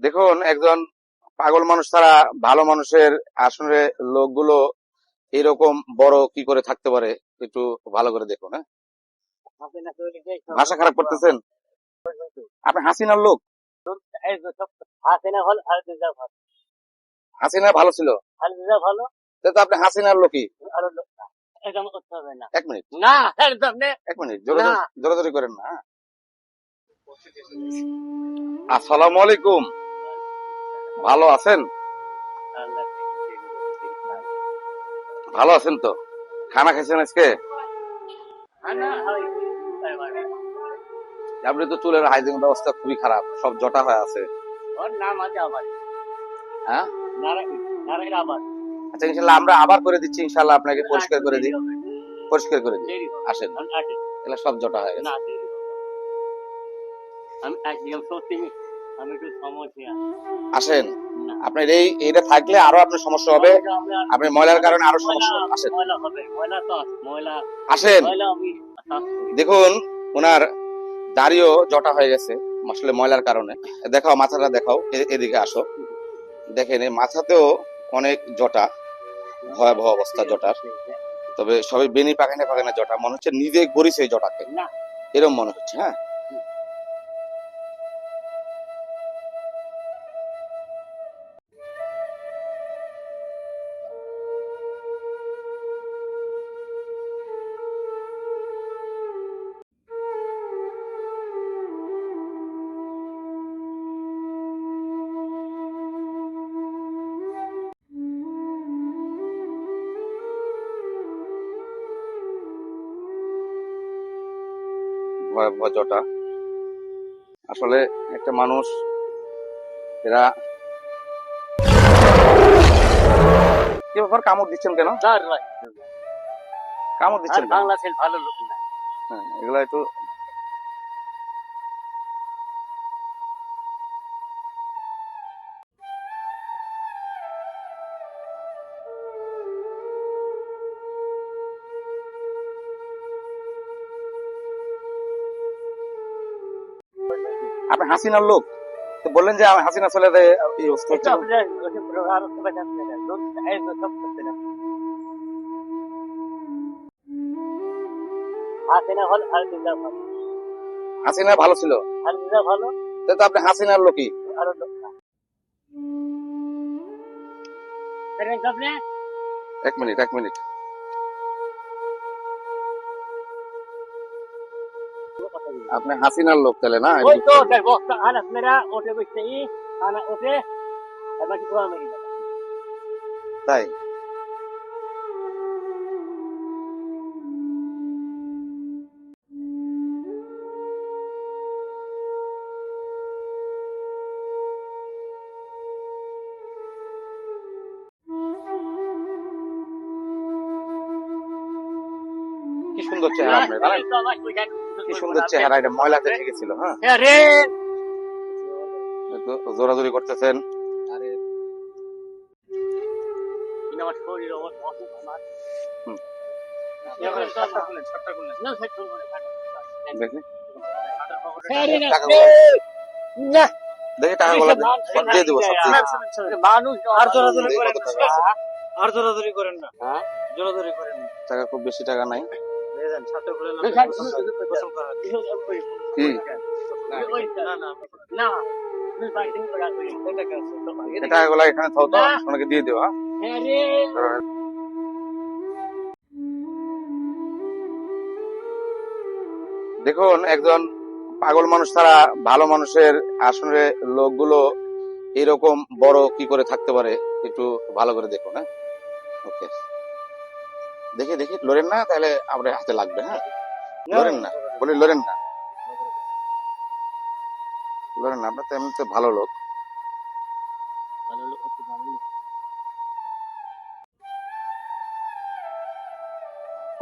দেখুন, একজন পাগল মানুষ ছাড়া ভালো মানুষের আসলে লোকগুলো এরকম বড় কি করে থাকতে পারে, একটু ভালো করে দেখুন। হ্যাঁ, ভাষা খারাপ করতেছেন আপনি। হাসিনার লোক। হাসিনা ভালো ছিল, তো আপনি হাসিনার লোকই। এক মিনিট, এক মিনিট, জোরাজোরি করেন না। হ্যাঁ? আসসালামু আলাইকুম, ভালো আছেন? ভালো আছেন তো? খানা খাইছেন আজকে? আপনি তো চুলের হাইজিন ব্যবস্থা খুবই খারাপ, সব জটা হয়ে আছে। হ্যাঁ, আচ্ছা, ইনশাল্লাহ আমরা আবার করে দিচ্ছি, ইনশাল্লাহ আপনাকে পরিষ্কার করে দিই, পরিষ্কার করে দিই। আসেন, এগুলো সব জটা হয়ে গেছে। আসেন, আপনার এইটা থাকলে আরো আপনার সমস্যা হবে, আপনি ময়লার কারণে আরো সমস্যা হবে। আসেন, আসেন। দেখুন, ওনার দাড়িও জটা হয়ে গেছে আসলে ময়লার কারণে। দেখাও, মাথাটা দেখাও, এদিকে আসো। দেখেন, এই মাথাতেও অনেক জটা, ভয়াবহ অবস্থা জটার। তবে সবাই বেনি পাখানে পাখানে জটা, মনে হচ্ছে নিজে গড়িছে এই জটাকে, এরকম মনে হচ্ছে। হ্যাঁ, ভয়াবহ জটা। আসলে একটা মানুষ, এরা কি ব্যাপার, কামড় দিচ্ছেন কেন? কামড় দিচ্ছেন কেন? ভালো লোক না। হ্যাঁ, এগুলা একটু আপনি হাসিনার লোক, তো বললেন যে আমি হাসিনা চলে যায় এই অবস্থা হচ্ছে। হাসিনা ভালো ছিল, তো আপনি হাসিনার লোকই। এক মিনিট, এক মিনিট। আপনি হাসিনার লোক তাহলে না? তাই কি সুন্দর চেহারা আপনার, জানেন? কি সুন্দর চেহারা, এটা ময়লাতে ঠেকেছিল। হ্যাঁ, একটু জোরাজোরি করতেছেন। হুম, দেখি, দেখি টাকাগুলো দিয়ে দেবো সব। মানুষ আর জোরাজোরি করেন না, আর জোরাজোরি করেন না, জোরাজোরি করেন না। টাকা খুব বেশি টাকা নাই। কি টাকাগুলো এখানে থাও তো, ওনাকে দিয়ে দেবো। দেখুন, একজন পাগল মানুষ ছাড়া ভালো মানুষের আসলে লোকগুলো এরকম বড় কি করে থাকতে পারে, একটু ভালো করে দেখুন। হ্যাঁ, ওকে, দেখি দেখি, লড়েন না তাহলে আপনার হাতে লাগবে। হ্যাঁ, লড়েন না, বলি লড়েন না, লড়েন না, আপনার তো এমনিতে ভালো লোক।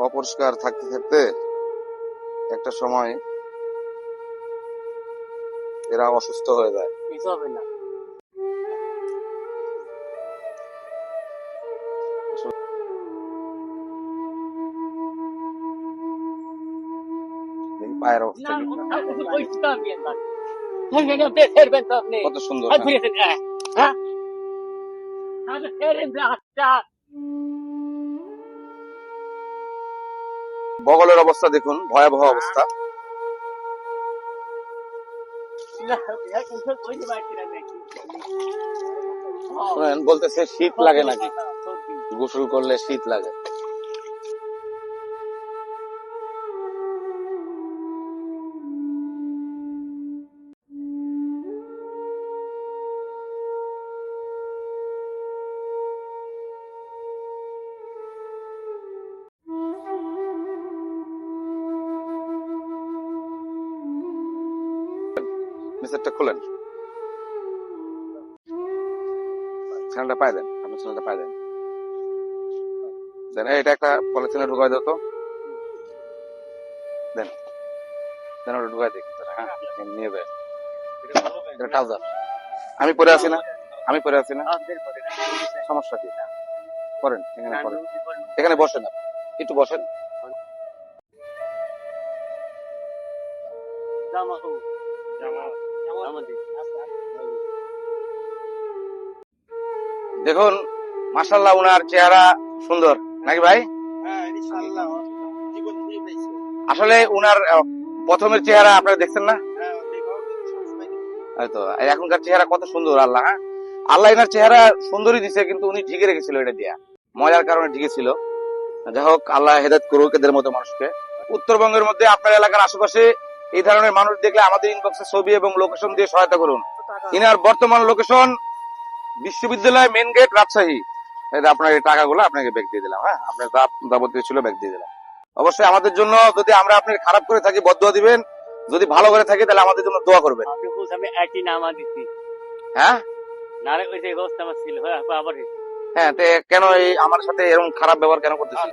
অপরিষ্কার থাকতে থাকতে একটা সময় এরা অসুস্থ হয়ে যায়। দেখি পায়ের অবস্থা কি। কত সুন্দর। বগলের অবস্থা দেখুন, ভয়াবহ অবস্থা। শুনেন, বলতেছে শীত লাগে নাকি, গোসল করলে শীত লাগে। নিচেরটা খুলেন, ছেলেটা পাই দেন, আপনি ছেলেটা পাই দেন। দেন, এটা একটা পলিথিনে ঢুকাই দাও তো, দেন দেন, ওটা ঢুকাই দিই। হ্যাঁ, নিয়ে যায়। এটা ট্রাউজার। আমি পরে আছি না, আমি পরে আছি না, সমস্যা কি? করেন, এখানে করেন, এখানে বসেন, আপনি একটু বসেন। দেখুন, মাশাআল্লাহ, উনার চেহারা সুন্দর নাকি ভাই? আসলে উনার প্রথমের চেহারা আপনারা দেখছেন না? হয়তো এখনকার চেহারা কত সুন্দর। আল্লাহ, হ্যাঁ, আল্লাহ এনার চেহারা সুন্দরই দিছে, কিন্তু উনি ঢেকে রেখেছিল এটা দিয়া, ময়লার কারণে ঢেকেছিল। যাই হোক, আল্লাহ হেদায়েত করুক এদের মতো মানুষকে। উত্তরবঙ্গের মধ্যে আপনার এলাকার আশেপাশে এই ধরনের মানুষ দেখলে আমাদের ইনবক্সে ছবি এবং লোকেশন দিয়ে সহায়তা করুন। ইনার বর্তমান লোকেশন বিশ্ববিদ্যালয় মেন গেট, রাজশাহী। আপনার এই টাকাগুলো আপনাকে ব্যাক দিয়ে দিলাম। হ্যাঁ, আপনার যাবতীয় ছিল ব্যাক দিয়ে দিলাম। অবশ্যই আমাদের জন্য, যদি আমরা আপনার খারাপ করে থাকি বদদুয়া দিবেন, যদি ভালো করে থাকি তাহলে আমাদের জন্য দোয়া করবেন। হ্যাঁ, হ্যাঁ, কেন এই আমার সাথে এরকম খারাপ ব্যবহার কেন করতেছি?